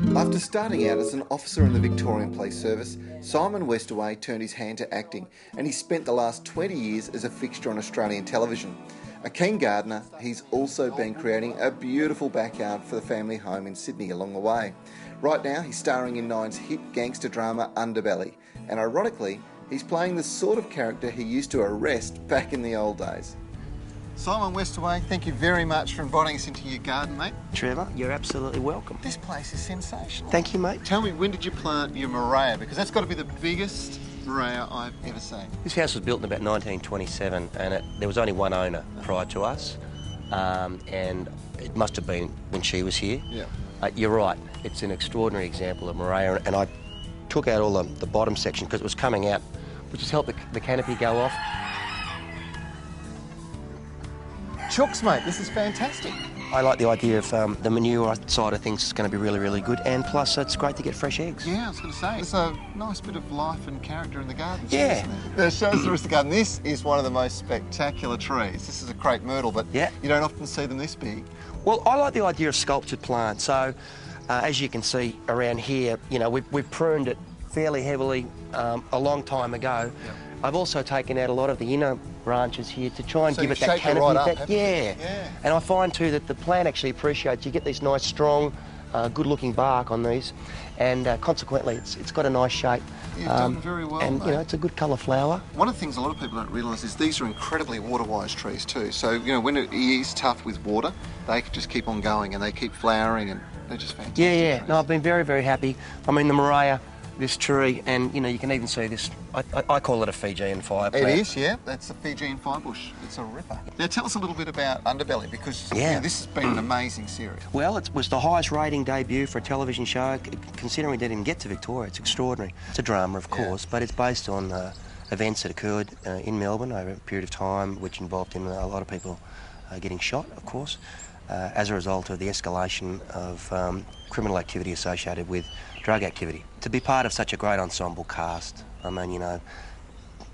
After starting out as an officer in the Victorian Police Service, Simon Westaway turned his hand to acting, and he spent the last 20 years as a fixture on Australian television. A keen gardener, he's also been creating a beautiful backyard for the family home in Sydney along the way. Right now, he's starring in Nine's hit gangster drama Underbelly, and ironically, he's playing the sort of character he used to arrest back in the old days. Simon Westaway, thank you very much for inviting us into your garden, mate. Trevor, you're absolutely welcome. This place is sensational. Thank you, mate. Tell me, when did you plant your Maria? Because that's got to be the biggest Maria I've ever seen. This house was built in about 1927 and there was only one owner prior to us, and it must have been when she was here. Yeah. You're right, it's an extraordinary example of Maria, and I took out all the bottom section because it was coming out, which has helped the canopy go off. Chooks, mate, this is fantastic. I like the idea of the manure side of things is going to be really, really good, and plus it's great to get fresh eggs. Yeah, I was going to say, it's a nice bit of life and character in the garden. Yeah. That shows the rest of the garden. This is one of the most spectacular trees. This is a crepe myrtle, but yeah, you don't often see them this big. Well, I like the idea of sculptured plants. So, as you can see around here, you know, we've pruned it fairly heavily a long time ago. Yep. I've also taken out a lot of the inner branches here to try and give it that canopy effect. Yeah. And I find too that the plant actually appreciates, you get this nice strong, good-looking bark on these, and consequently it's got a nice shape. You've done very well, and mate. You know, it's a good colour flower. One of the things a lot of people don't realise is these are incredibly water-wise trees too. So, you know, when it is tough with water, they can just keep on going and they keep flowering, and they're just fantastic. Yeah. Trees. No, I've been very, very happy. I mean, the Maria, this tree, and you know, you can even see this. I call it a Fijian fire plant. It is, yeah. That's a Fijian firebush. It's a ripper. Now tell us a little bit about Underbelly, because you know, this has been an amazing series. Well, it was the highest rating debut for a television show. Considering we didn't get to Victoria, it's extraordinary. It's a drama, of course, but it's based on events that occurred in Melbourne over a period of time, which involved in a lot of people getting shot, of course, as a result of the escalation of criminal activity associated with drug activity. To be part of such a great ensemble cast, I mean, you know,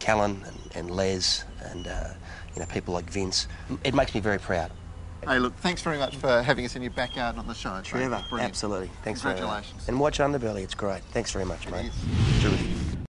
Callan and Les and, you know, people like Vince, it makes me very proud. Hey, look, thanks very much for having us in your backyard on the show. Trevor, absolutely. Thanks. Congratulations. And watch Underbelly, it's great. Thanks very much, mate. It is. Terrific.